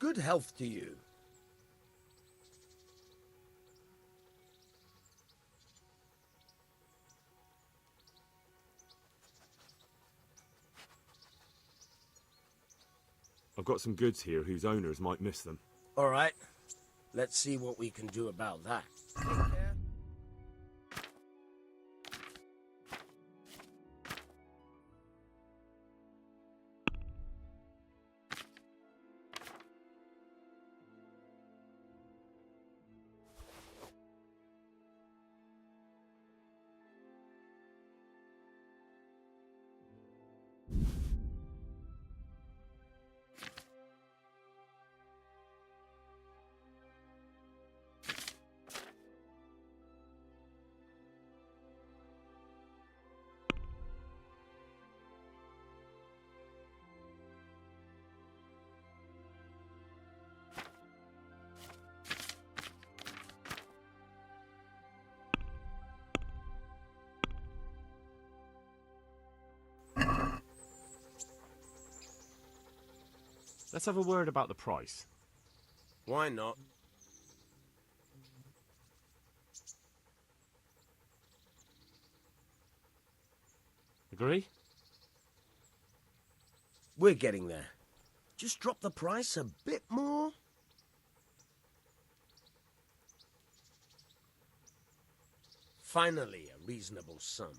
Good health to you. I've got some goods here whose owners might miss them. All right. Let's see what we can do about that. Take care. Let's have a word about the price. Why not? Agree? We're getting there. Just drop the price a bit more. Finally, a reasonable sum.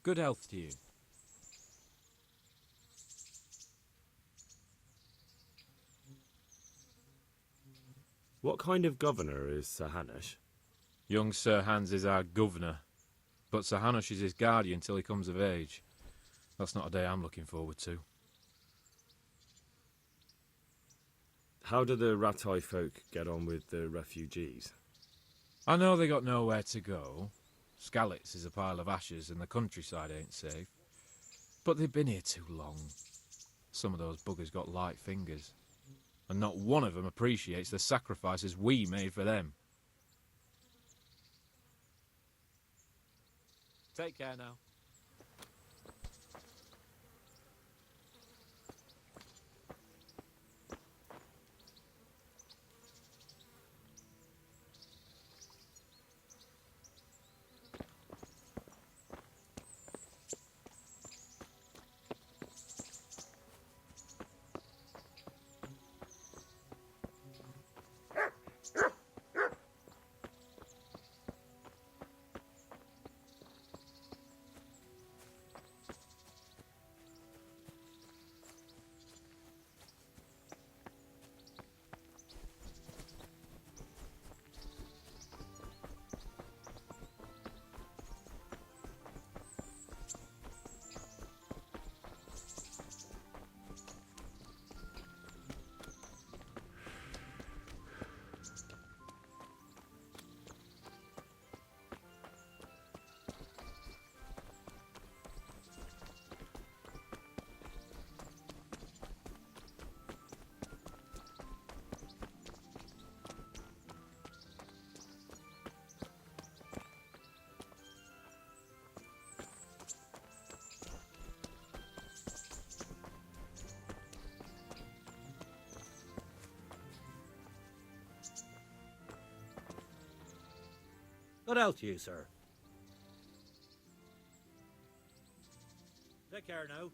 Good health to you. What kind of governor is Sir Hanush? Young Sir Hans is our governor, but Sir Hanush is his guardian till he comes of age. That's not a day I'm looking forward to. How do the Rattay folk get on with the refugees? I know they got nowhere to go. Skalitz is a pile of ashes and the countryside ain't safe. But they've been here too long. Some of those buggers got light fingers. And not one of them appreciates the sacrifices we made for them. Take care now. Good health to you, sir. Take care now.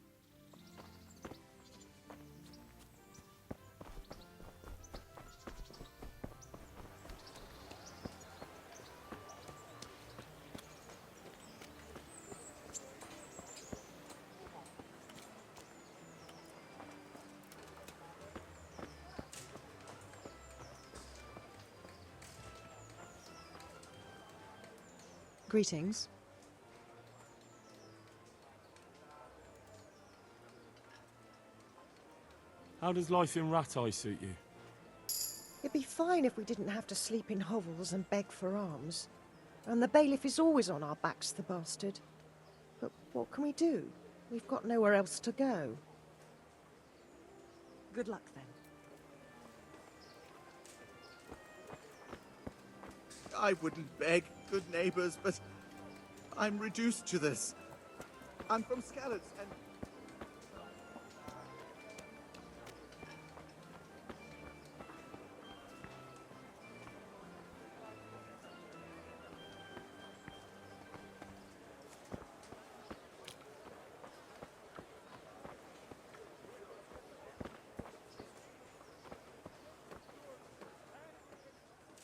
Greetings. How does life in Rattay suit you? It'd be fine if we didn't have to sleep in hovels and beg for alms. And the bailiff is always on our backs, the bastard. But what can we do? We've got nowhere else to go. Good luck, then. I wouldn't beg, good neighbours, but I'm reduced to this. I'm from Skalitz, and...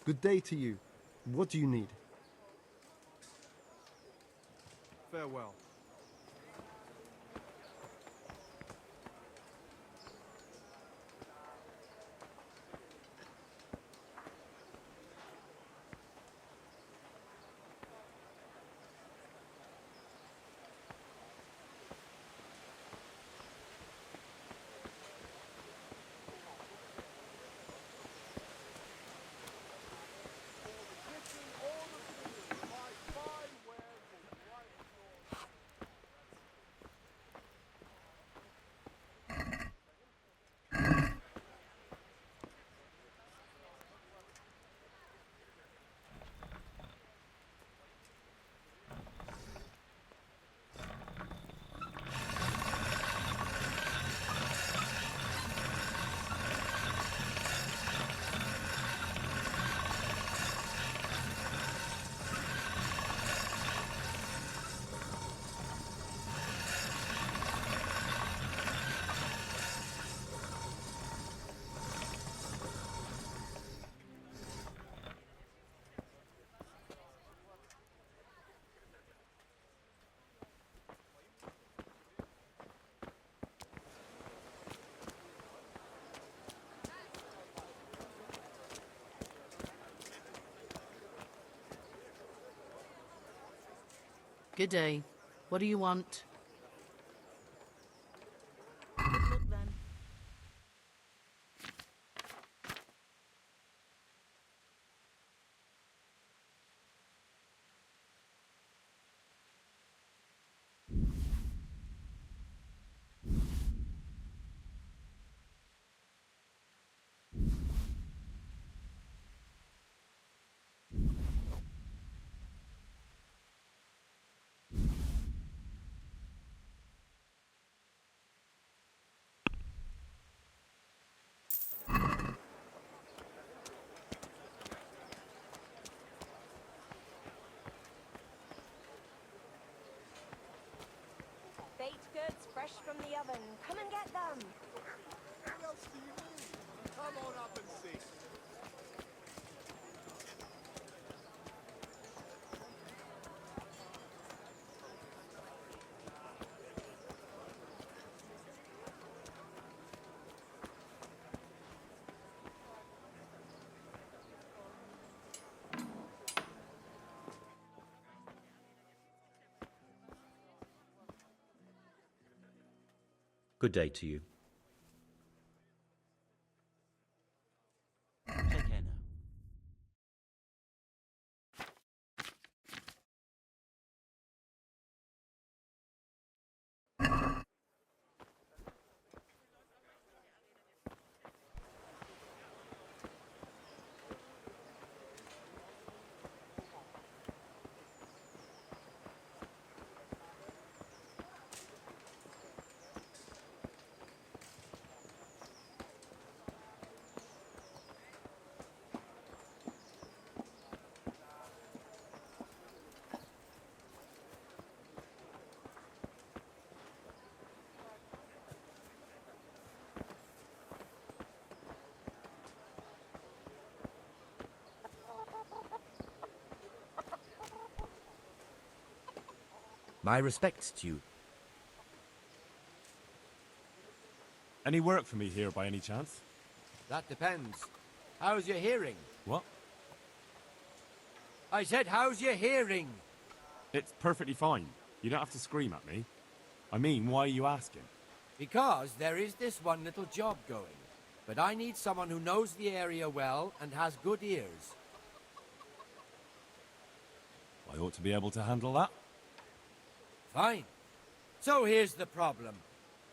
Good day to you. What do you need? Farewell. Good day. What do you want? Good luck then. Baked goods fresh from the oven. Come and get them. What else do you need? Come on up and see. Good day to you. Take care now. My respects to you. Any work for me here by any chance? That depends. How's your hearing? What? I said, how's your hearing? It's perfectly fine. You don't have to scream at me. I mean, why are you asking? Because there is this one little job going. But I need someone who knows the area well and has good ears. I ought to be able to handle that. Fine. So here's the problem.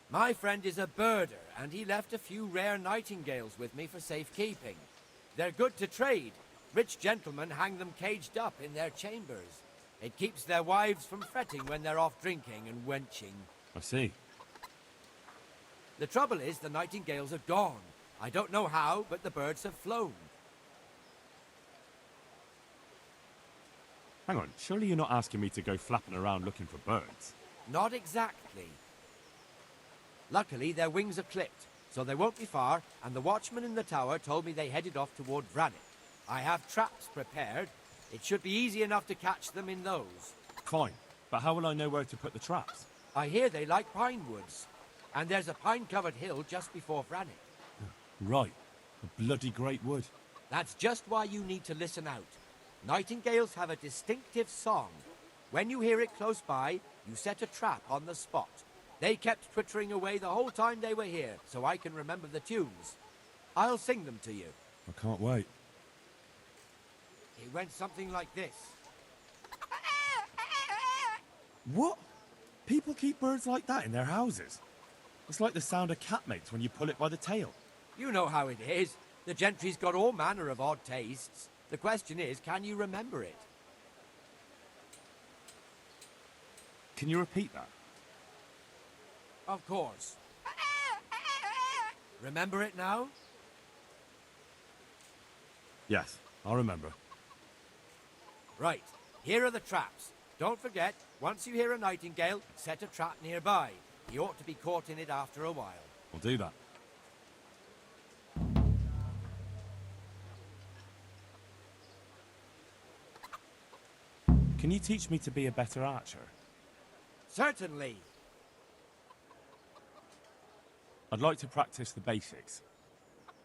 My friend is a birder, and he left a few rare nightingales with me for safekeeping. They're good to trade. Rich gentlemen hang them caged up in their chambers. It keeps their wives from fretting when they're off drinking and wenching. I see. The trouble is the nightingales are gone. I don't know how, but the birds have flown. Hang on, surely you're not asking me to go flapping around looking for birds? Not exactly. Luckily, their wings are clipped, so they won't be far, and the watchman in the tower told me they headed off toward Vranik. I have traps prepared. It should be easy enough to catch them in those. Fine, but how will I know where to put the traps? I hear they like pine woods, and there's a pine-covered hill just before Vranik. Right, a bloody great wood. That's just why you need to listen out. Nightingales have a distinctive song. When you hear it close by, you set a trap on the spot. They kept twittering away the whole time they were here, so I can remember the tunes. I'll sing them to you. I can't wait. It went something like this. What? People keep birds like that in their houses? It's like the sound a cat makes when you pull it by the tail. You know how it is. The gentry's got all manner of odd tastes. The question is, can you remember it? Can you repeat that? Of course. Remember it now? Yes, I'll remember. Right. Here are the traps. Don't forget, once you hear a nightingale, set a trap nearby. He ought to be caught in it after a while. I'll do that. Can you teach me to be a better archer? Certainly. I'd like to practice the basics.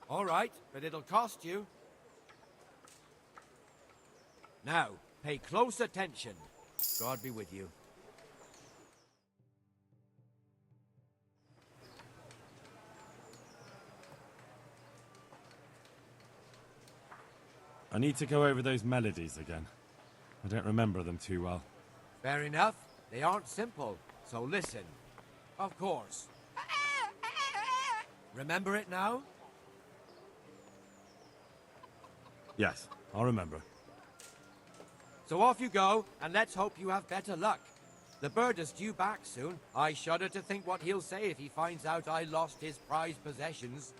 All right, but it'll cost you. Now, pay close attention. God be with you. I need to go over those melodies again. I don't remember them too well. Fair enough. They aren't simple, so listen. Of course. Remember it now? Yes, I'll remember. So off you go, and let's hope you have better luck. The bird is due back soon. I shudder to think what he'll say if he finds out I lost his prized possessions.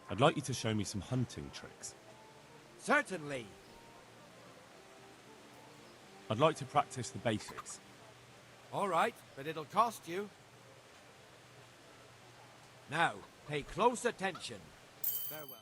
I'd like you to show me some hunting tricks. Certainly. I'd like to practice the basics. All right, but it'll cost you. Now, pay close attention. Farewell.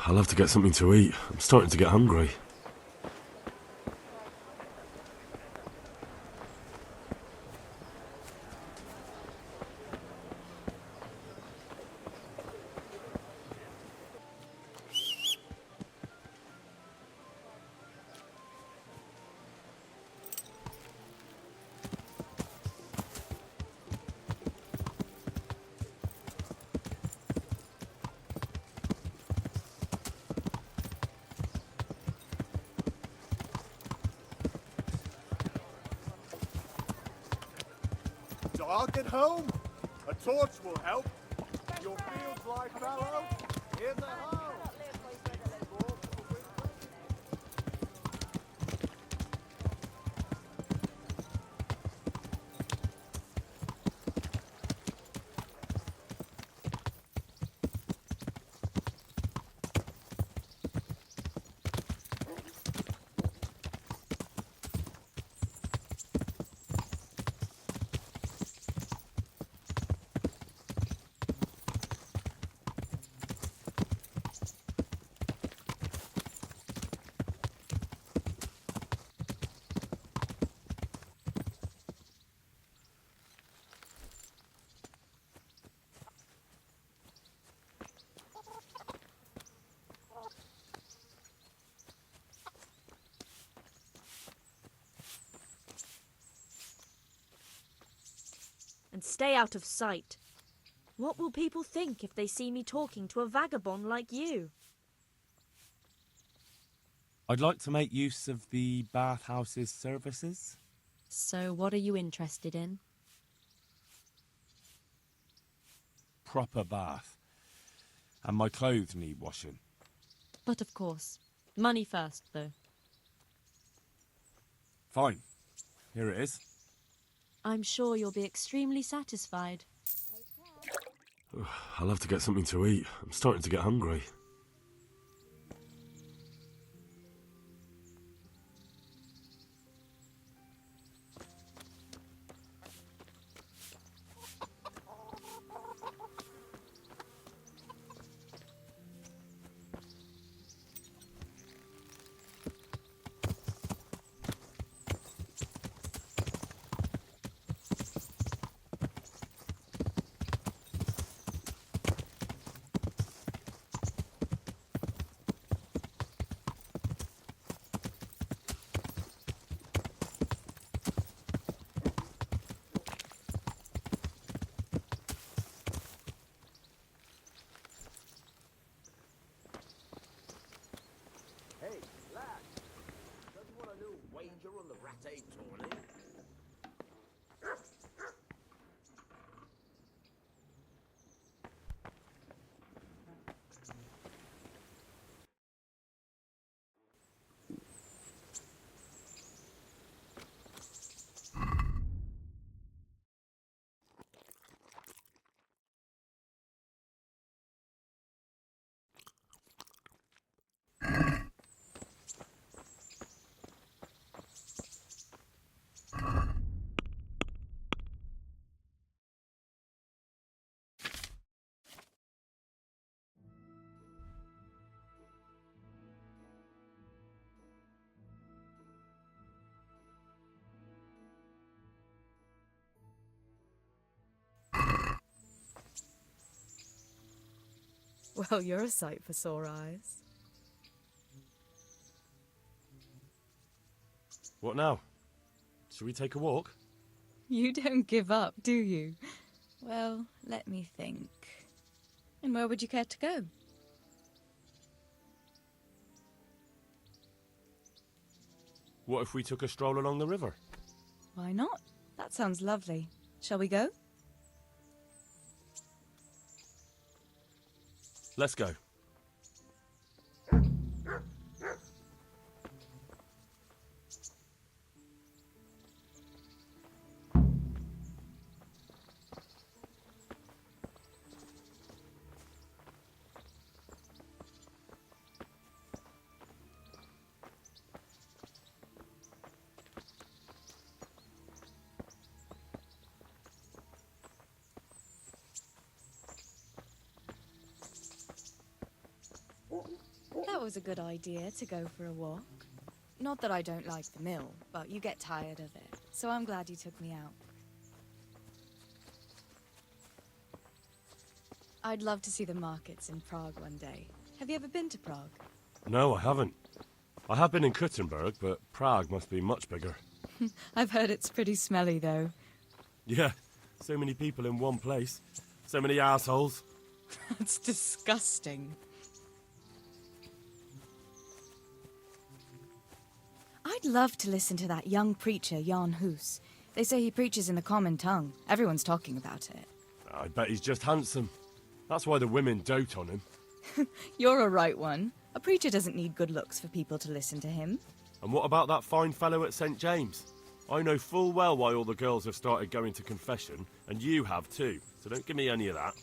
I'll have to get something to eat. I'm starting to get hungry. Dark at home? A torch will help. Your fields lie fallow. In the hoe. And stay out of sight. What will people think if they see me talking to a vagabond like you? I'd like to make use of the Bathhouse's services. So what are you interested in? Proper bath. And my clothes need washing. But of course. Money first, though. Fine. Here it is. I'm sure you'll be extremely satisfied. I'll have to get something to eat. I'm starting to get hungry. Hey, lad. Don't you want a little wager on the Rattay tourney? Well, you're a sight for sore eyes. What now? Shall we take a walk? You don't give up, do you? Well, let me think. And where would you care to go? What if we took a stroll along the river? Why not? That sounds lovely. Shall we go? Let's go. was a good idea to go for a walk. Not that I don't like the mill, but you get tired of it, so I'm glad you took me out. I'd love to see the markets in Prague one day. Have you ever been to Prague? No, I haven't. I have been in Kuttenberg, but Prague must be much bigger. I've heard it's pretty smelly, though. Yeah, so many people in one place. So many assholes. That's disgusting. I'd love to listen to that young preacher, Jan Hus. They say he preaches in the common tongue. Everyone's talking about it. I bet he's just handsome. That's why the women dote on him. You're a right one. A preacher doesn't need good looks for people to listen to him. And what about that fine fellow at St. James? I know full well why all the girls have started going to confession, and you have too, so don't give me any of that.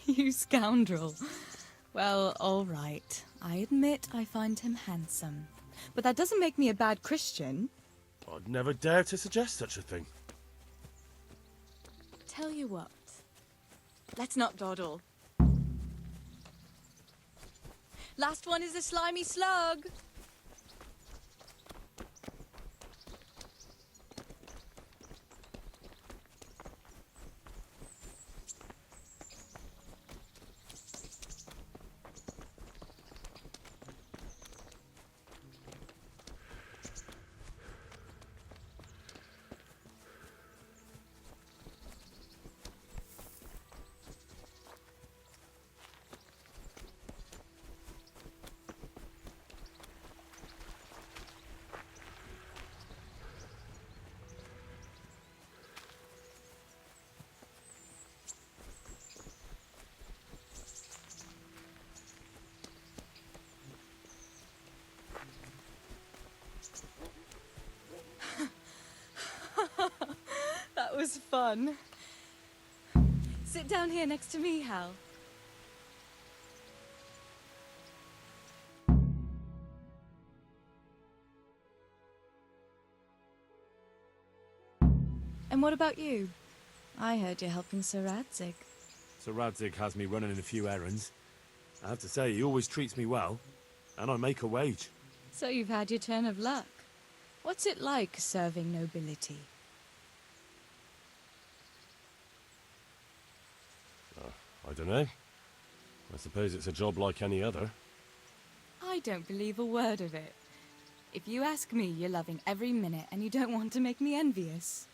You scoundrel. Well, all right. I admit I find him handsome. But that doesn't make me a bad Christian. I'd never dare to suggest such a thing. Tell you what. Let's not dawdle. Last one is a slimy slug. That was fun. Sit down here next to me, Hal. And what about you? I heard you're helping Sir Radzig. Sir Radzig has me running a few errands. I have to say, he always treats me well, and I make a wage. So you've had your turn of luck. What's it like serving nobility? I don't know. I suppose it's a job like any other. I don't believe a word of it. If you ask me, you're loving every minute and you don't want to make me envious.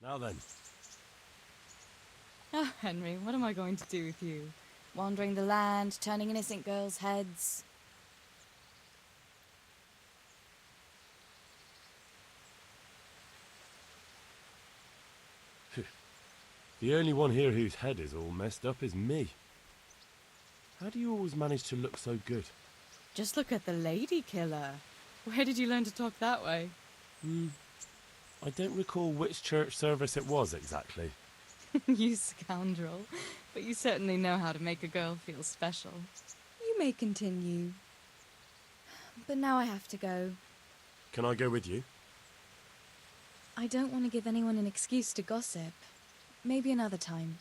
Now then. Oh, Henry, what am I going to do with you? Wandering the land, turning innocent girls' heads. The only one here whose head is all messed up is me. How do you always manage to look so good? Just look at the lady killer. Where did you learn to talk that way? I don't recall which church service it was exactly. You scoundrel. But you certainly know how to make a girl feel special. You may continue. But now I have to go. Can I go with you? I don't want to give anyone an excuse to gossip. Maybe another time.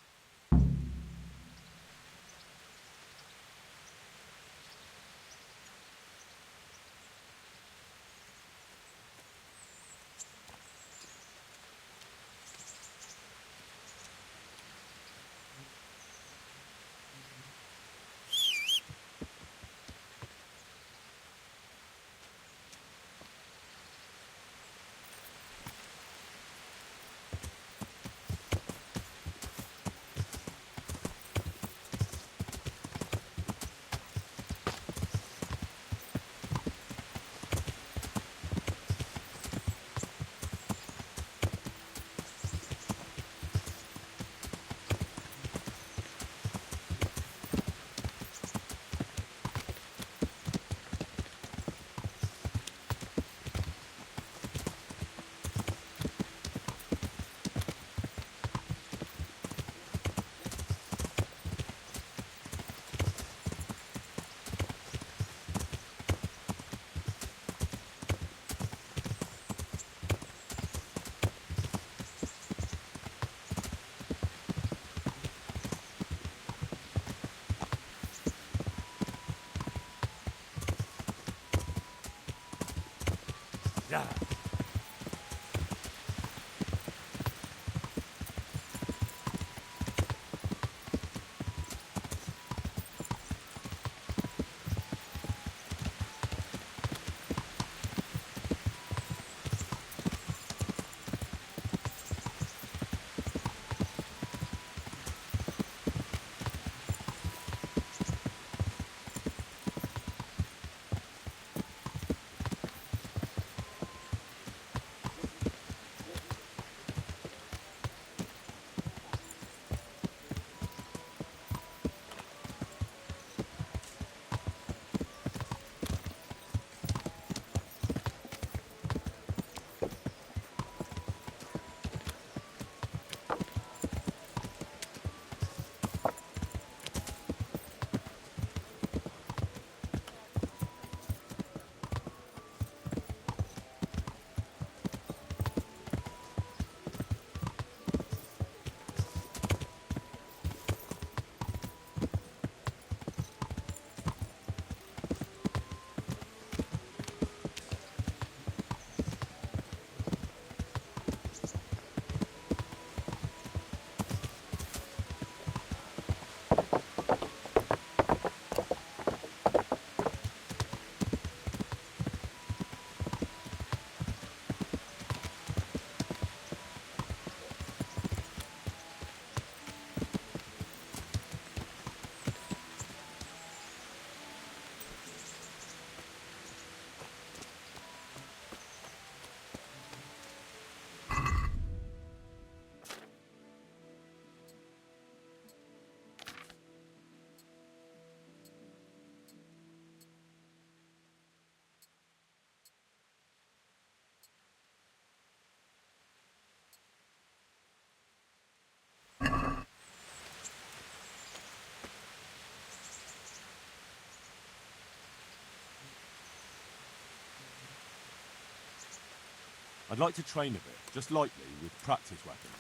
I'd like to train a bit, just lightly, with practice weapons.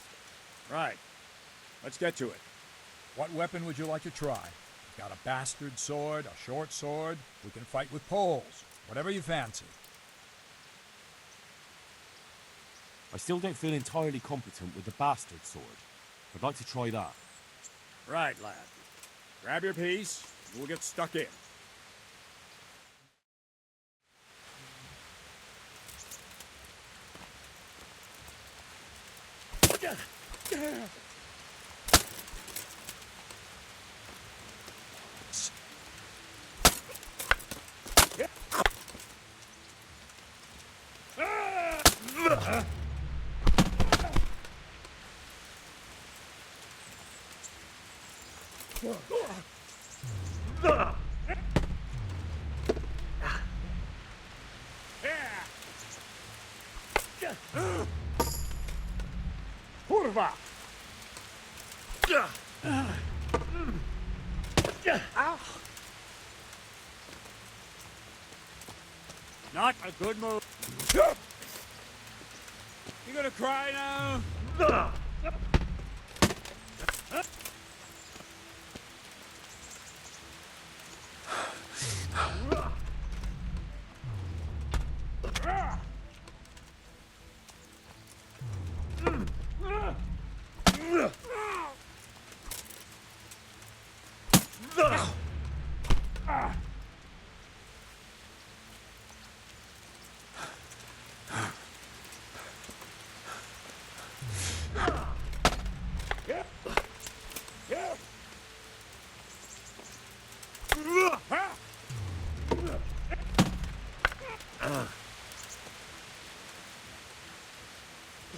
Right. Let's get to it. What weapon would you like to try? Got a bastard sword, a short sword? We can fight with poles. Whatever you fancy. I still don't feel entirely competent with the bastard sword. I'd like to try that. Right, lad. Grab your piece, and we'll get stuck in. Kurwa! Not a good move. You gonna cry now?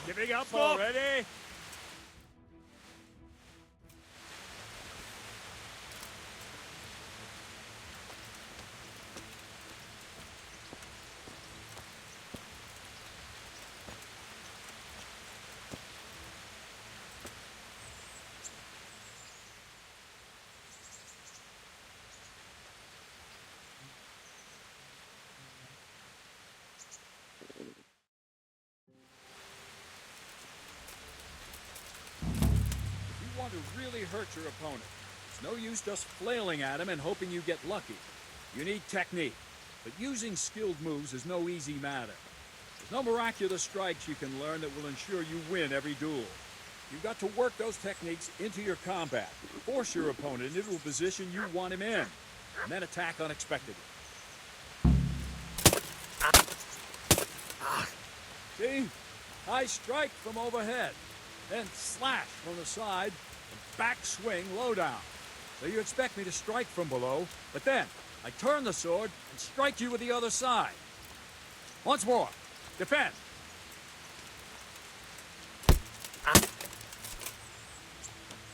Giving up already? To really hurt your opponent. It's no use just flailing at him and hoping you get lucky. You need technique, but using skilled moves is no easy matter. There's no miraculous strikes you can learn that will ensure you win every duel. You've got to work those techniques into your combat, force your opponent into a position you want him in, and then attack unexpectedly. See? I strike from overhead, then slash from the side, back swing low down. So you expect me to strike from below, but then I turn the sword and strike you with the other side. Once more. Defend.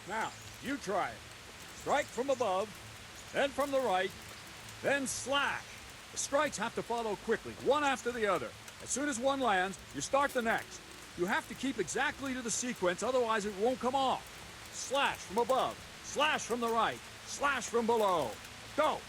Now, you try it. Strike from above, then from the right, then slash. The strikes have to follow quickly, one after the other. As soon as one lands, you start the next. You have to keep exactly to the sequence, otherwise it won't come off. Slash from above, slash from the right, slash from below. Go!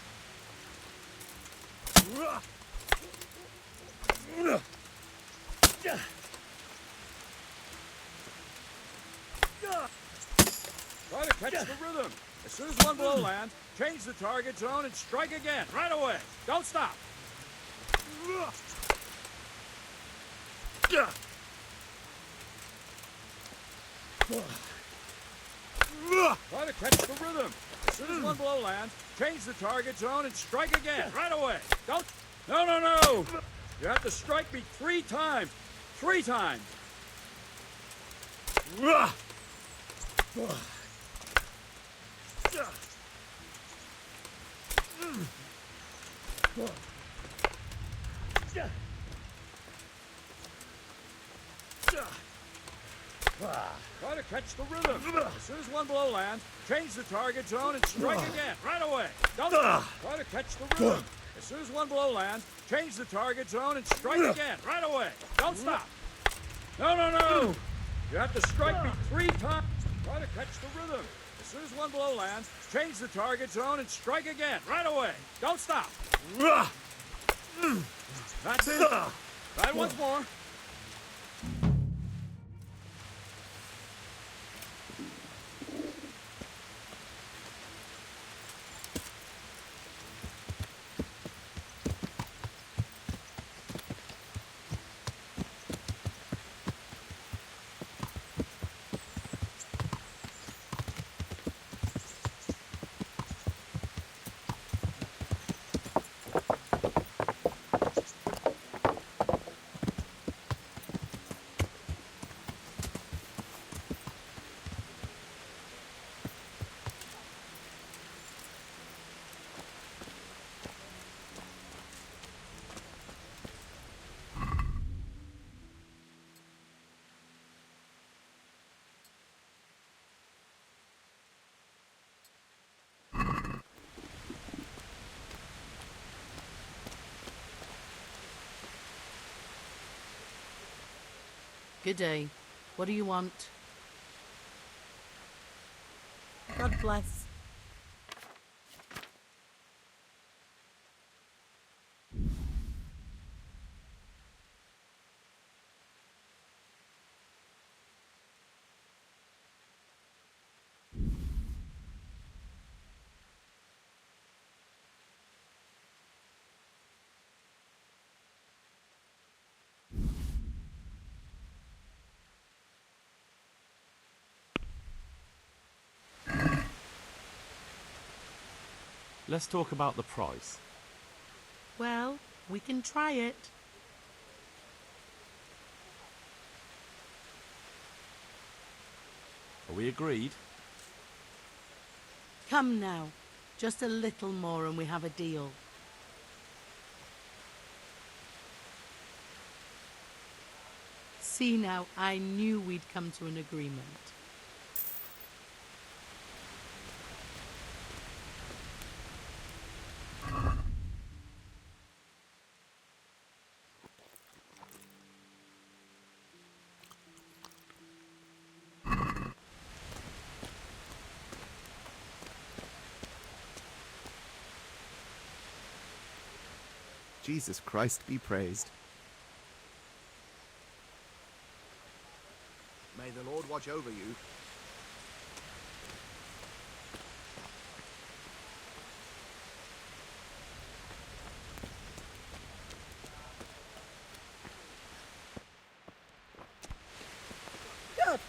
Try to catch the rhythm. As soon as one blow lands, change the target zone and strike again, right away. Don't stop. Try to catch the rhythm. As soon as one blow lands, change the target zone and strike again, right away. Don't... No, no, no! You have to strike me 3 times. 3 times. Try to catch the rhythm. As soon as one blow lands, change the target zone and strike again, right away. Don't try to catch the rhythm. As soon as one blow lands, change the target zone and strike again, right away. Don't stop. No, no, no. You have to strike me 3 times. Try to catch the rhythm. As soon as one blow lands, change the target zone and strike again, right away. Don't stop. That's it. Try it once more. Good day. What do you want? God bless. Let's talk about the price. Well, we can try it. Are we agreed? Come now. Just a little more and we have a deal. See now, I knew we'd come to an agreement. Jesus Christ be praised. May the Lord watch over you. God!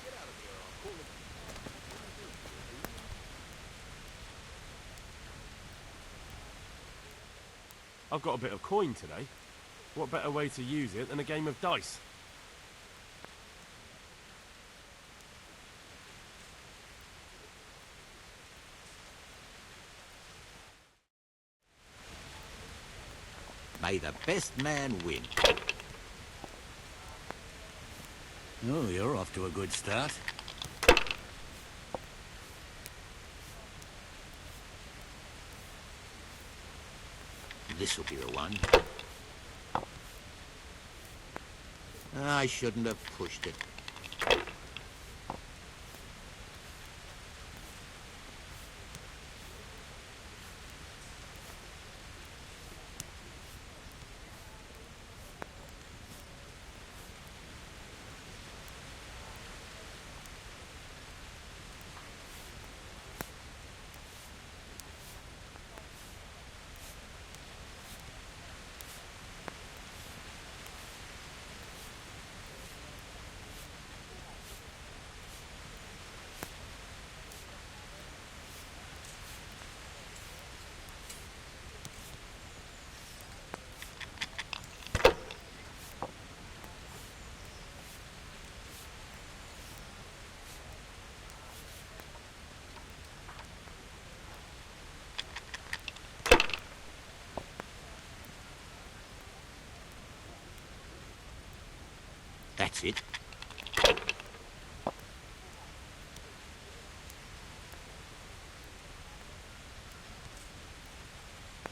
I've got a bit of coin today. What better way to use it than a game of dice? May the best man win. Oh, you're off to a good start. This'll be the one. I shouldn't have pushed it. That's it.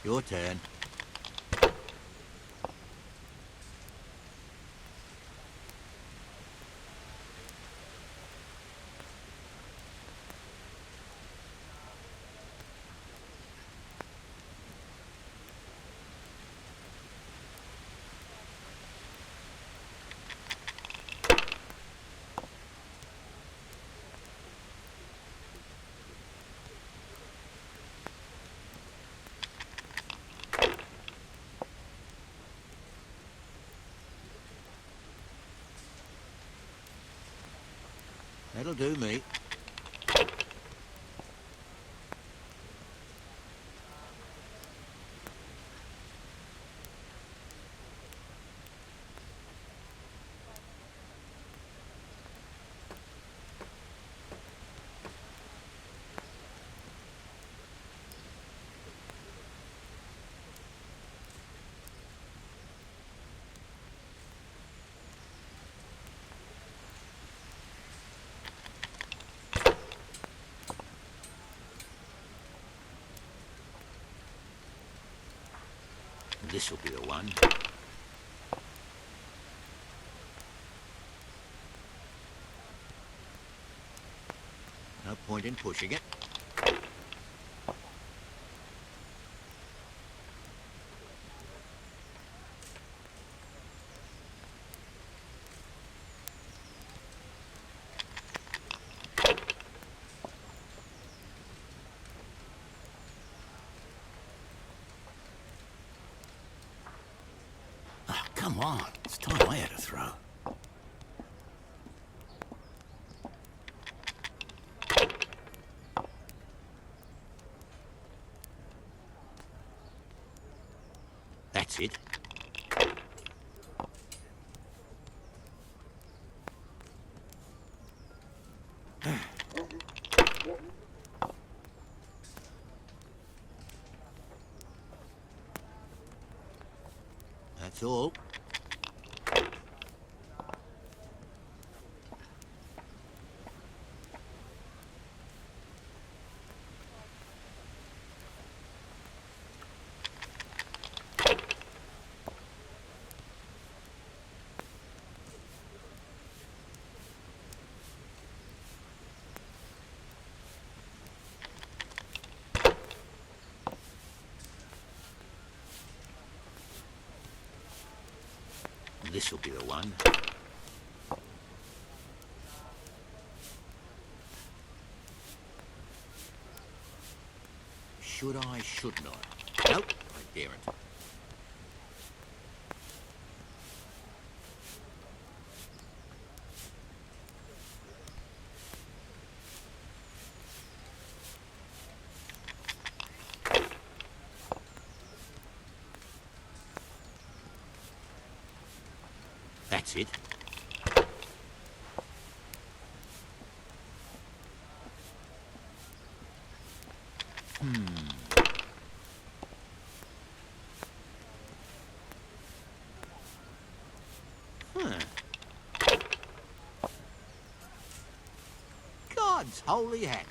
Your turn. That'll do me. This'll be the one. No point in pushing it. Oh, come on. It's time I had a throw. That's it. That's all. This'll be the one. Should I, shouldn't I? Nope, I daren't. That's it. God's holy hat.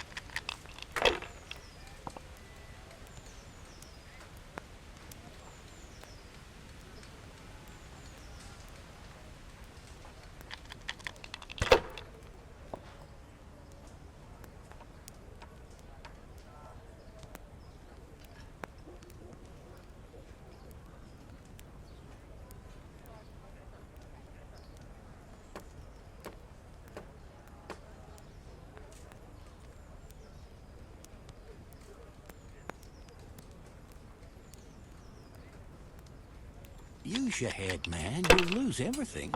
Use your head, man. You'll lose everything.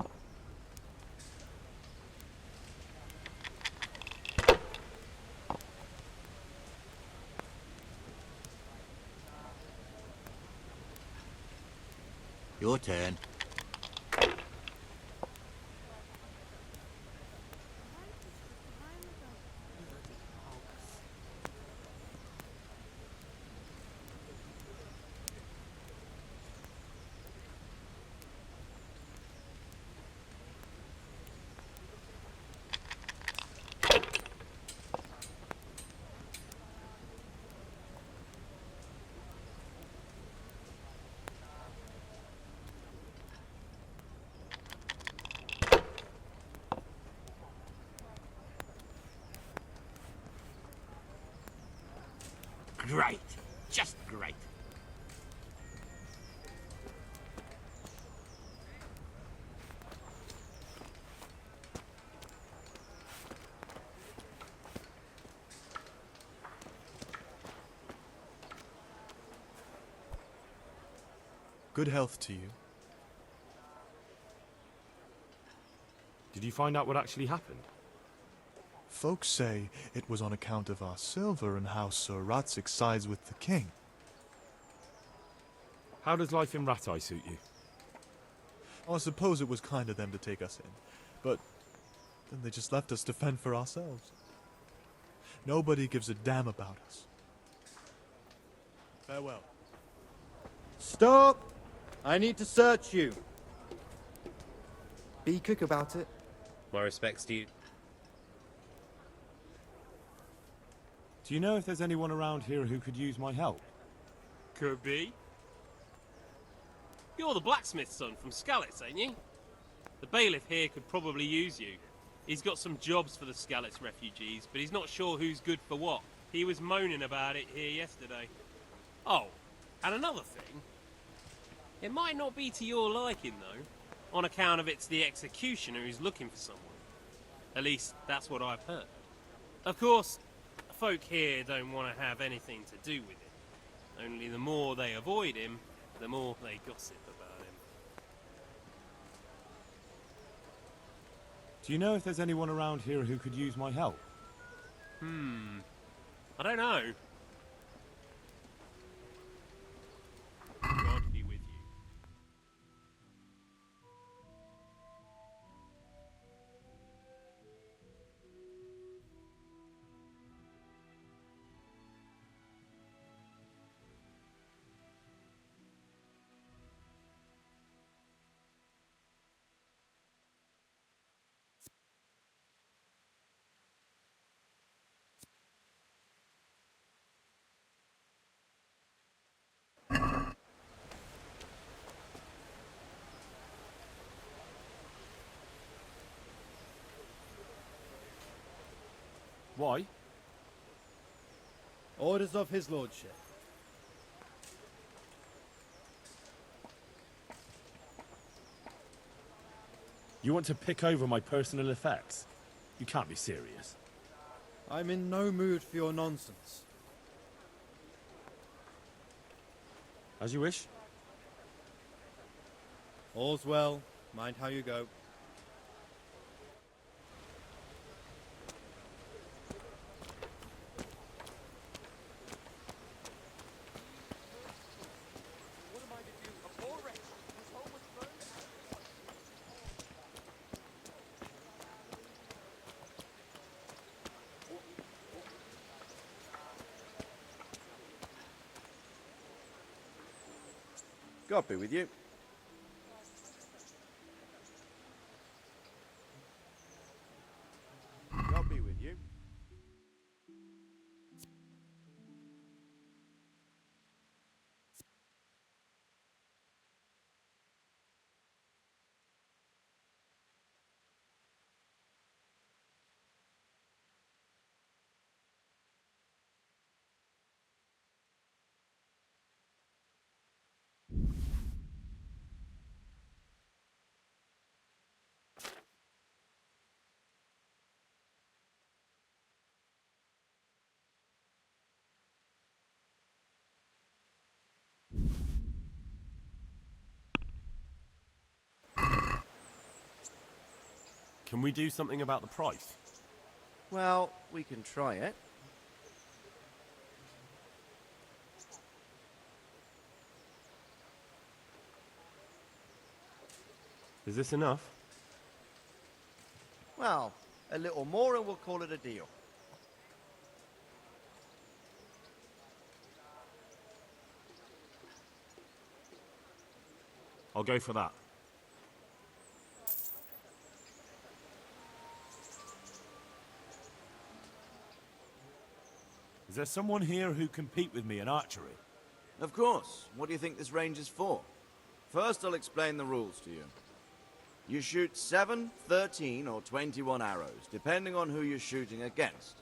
Your turn. Great. Just great. Good health to you. Did you find out what actually happened? Folks say it was on account of our silver and how Sir Rattay sides with the king. How does life in Rattay suit you? I suppose it was kind of them to take us in, but then they just left us to fend for ourselves. Nobody gives a damn about us. Farewell. Stop! I need to search you. Be quick about it. My respects to you. Do you know if there's anyone around here who could use my help? Could be. You're the blacksmith's son from Skalitz, ain't you? The bailiff here could probably use you. He's got some jobs for the Skalitz refugees, but he's not sure who's good for what. He was moaning about it here yesterday. Oh, and another thing. It might not be to your liking, though, on account of it's the executioner who's looking for someone. At least, that's what I've heard. Of course, folk here don't want to have anything to do with it. Only the more they avoid him, the more they gossip about him. Do you know if there's anyone around here who could use my help? I don't know. God be with you. Why? Orders of his lordship. You want to pick over my personal effects? You can't be serious. I'm in no mood for your nonsense. As you wish. All's well. Mind how you go. God be with you. God be with you. Can we do something about the price? Well, we can try it. Is this enough? Well, a little more and we'll call it a deal. I'll go for that. Is there someone here who can compete with me in archery? Of course. What do you think this range is for? First, I'll explain the rules to you. You shoot 7, 13, or 21 arrows, depending on who you're shooting against.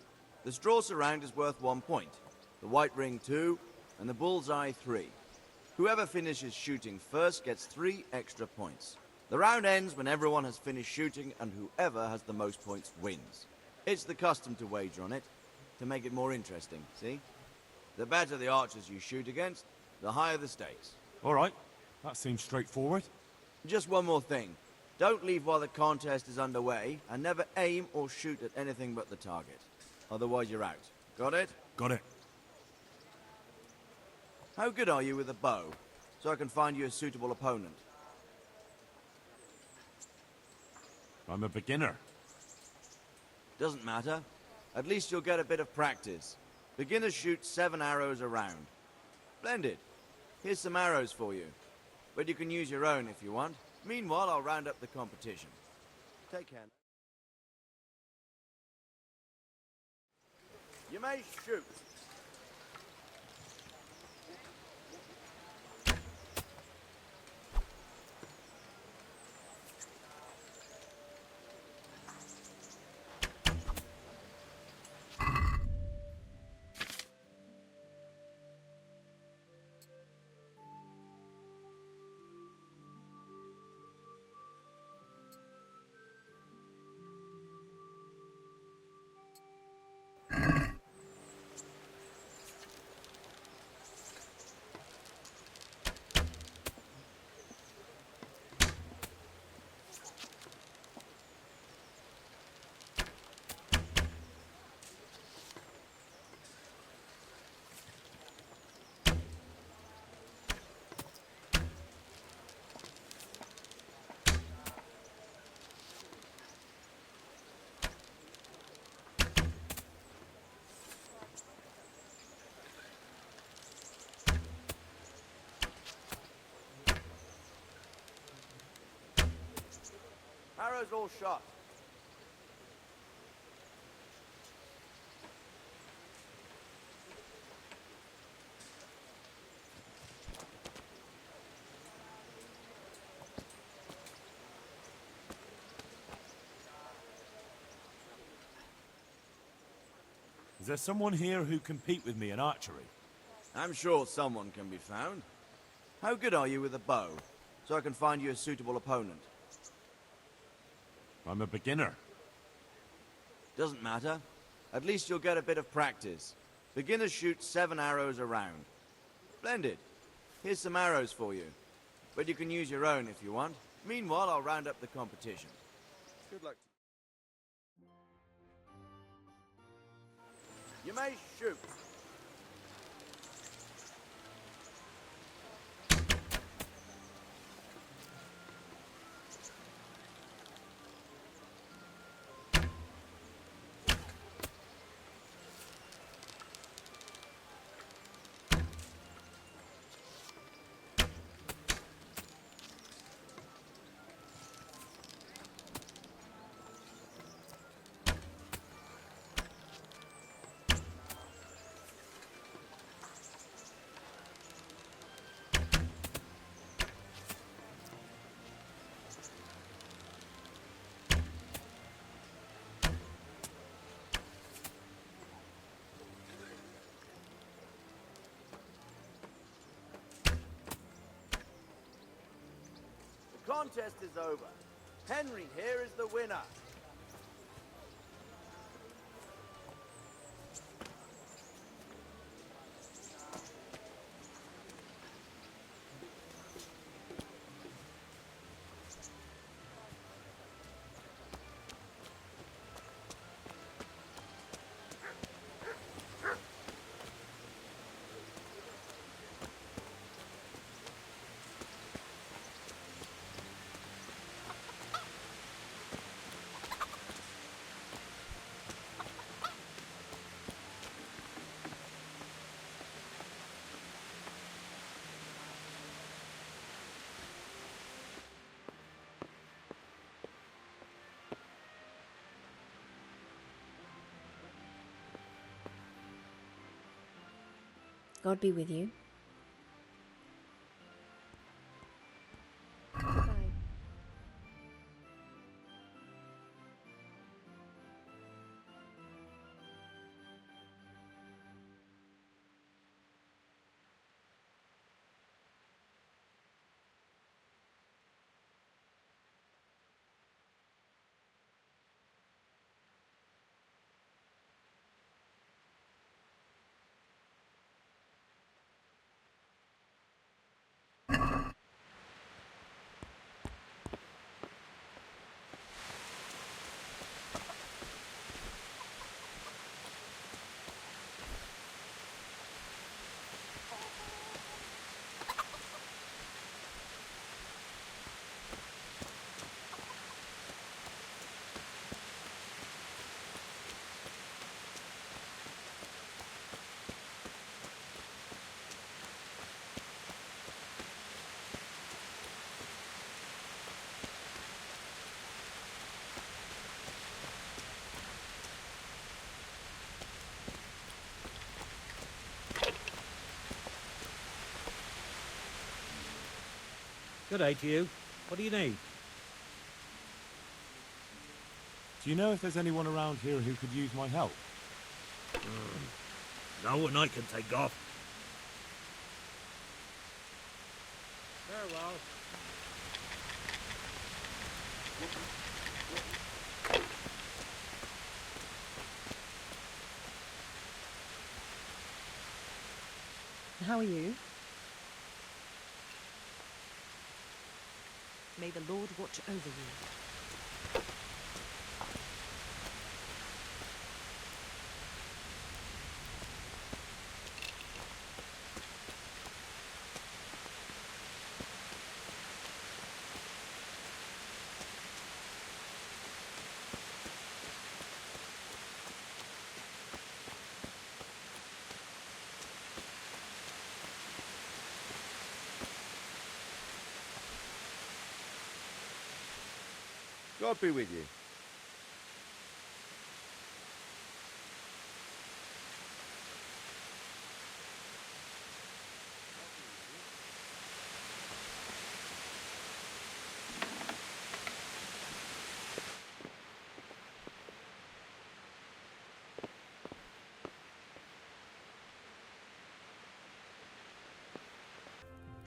The straw surround is worth 1 point, the white ring 2, and the bullseye 3. Whoever finishes shooting first gets 3 extra points. The round ends when everyone has finished shooting, and whoever has the most points wins. It's the custom to wager on it, to make it more interesting, see? The better the archers you shoot against, the higher the stakes. All right, that seems straightforward. Just one more thing. Don't leave while the contest is underway, and never aim or shoot at anything but the target. Otherwise you're out. Got it? Got it. How good are you with a bow, so I can find you a suitable opponent? I'm a beginner. Doesn't matter. At least you'll get a bit of practice. Beginners shoot 7 arrows a round. Splendid. Here's some arrows for you. But you can use your own if you want. Meanwhile, I'll round up the competition. Take care. You may shoot. arrows all shot. Is there someone here who can compete with me in archery? I'm sure someone can be found. How good are you with a bow, so I can find you a suitable opponent? I'm a beginner. Doesn't matter. At least you'll get a bit of practice. Beginners shoot 7 arrows a round. Splendid. Here's some arrows for you. But you can use your own if you want. Meanwhile, I'll round up the competition. Good luck. You may shoot. The contest is over. Henry here is the winner. God be with you. Good day to you. What do you need? Do you know if there's anyone around here who could use my help? No one I can take off. Farewell. How are you? May the Lord watch over you. God be with you.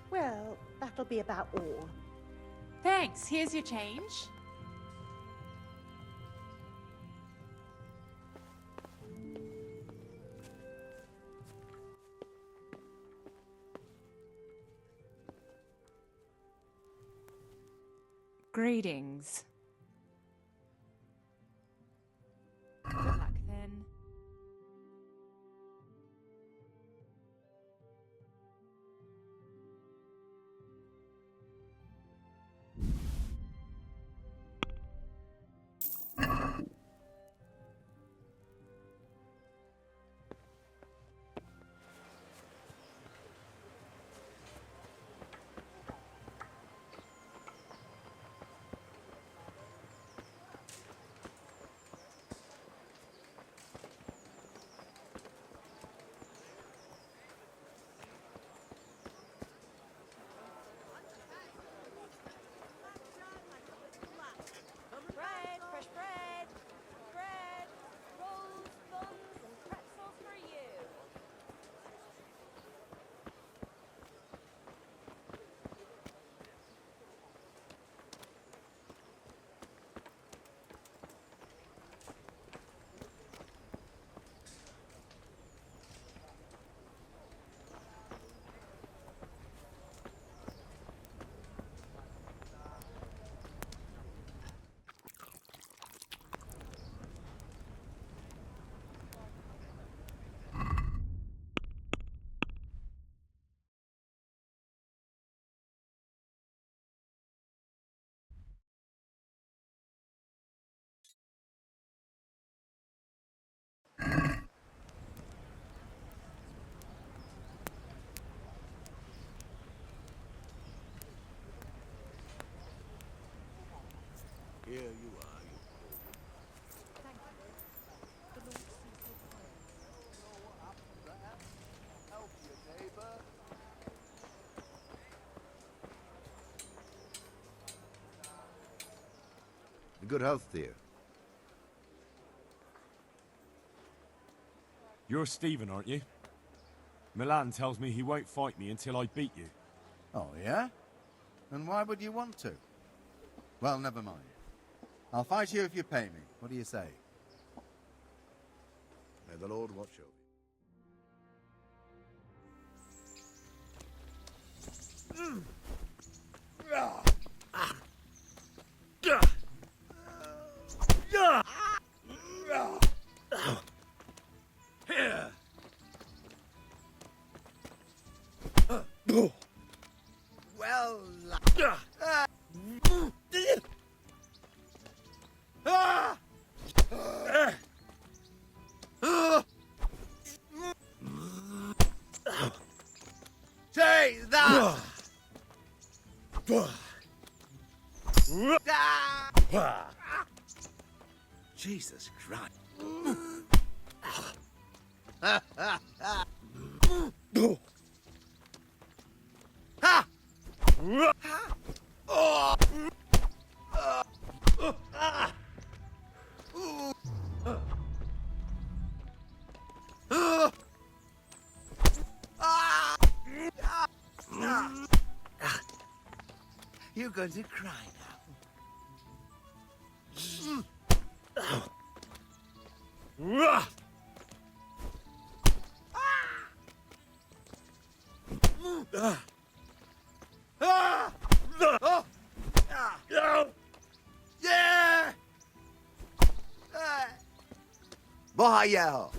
Well, that'll be about all. Thanks. Here's your change. Greetings. Good luck then. Bread, fresh bread. Bread, rolls, buns, and pretzels for you. Here you are. Help your neighbor. Good health to you. You're Stephen, aren't you? Milan tells me he won't fight me until I beat you. Oh, yeah? And why would you want to? Well, never mind. I'll fight you if you pay me. What do you say? May the Lord watch over you. Here. Well. Take that. Jesus Christ. You're going to cry now. Yeah! Bohayeho!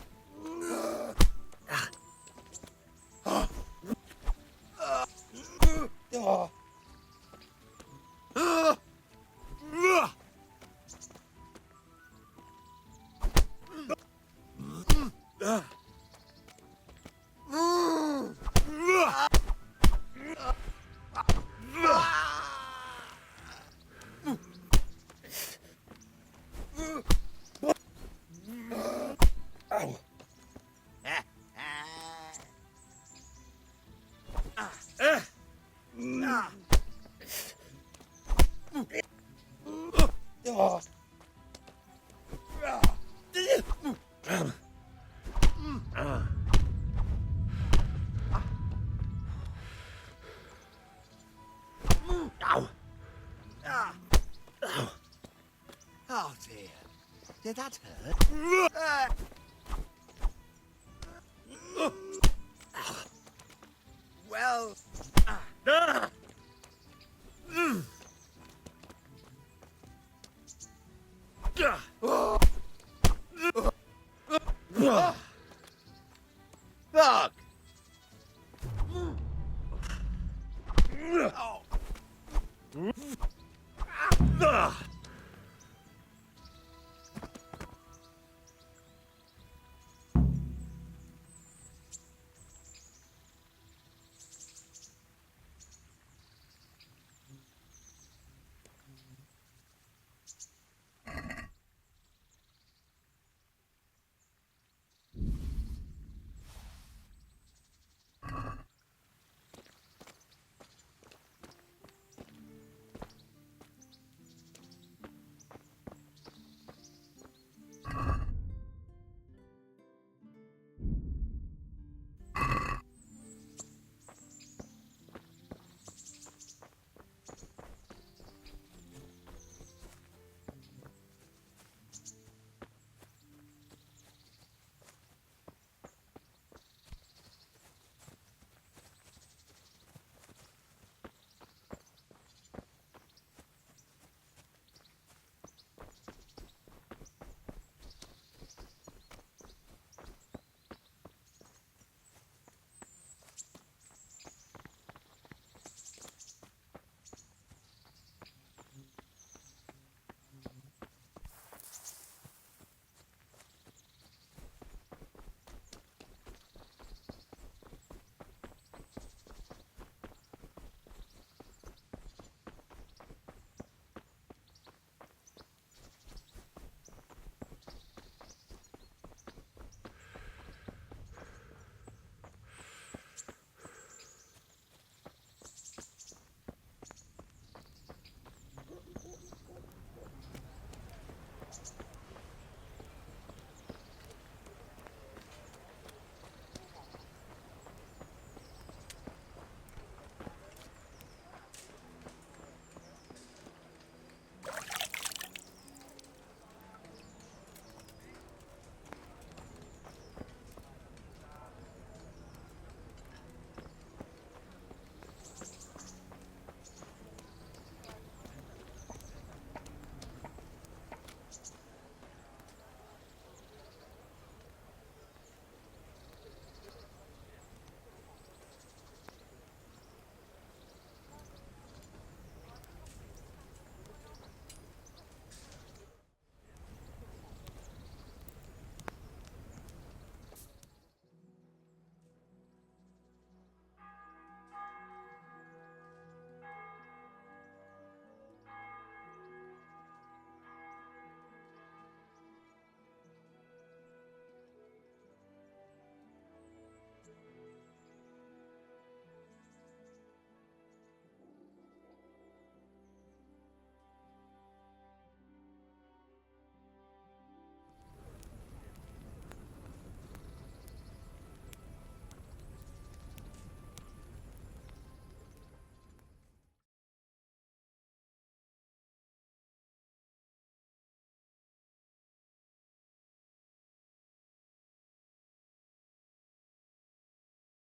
Did that hurt? Well...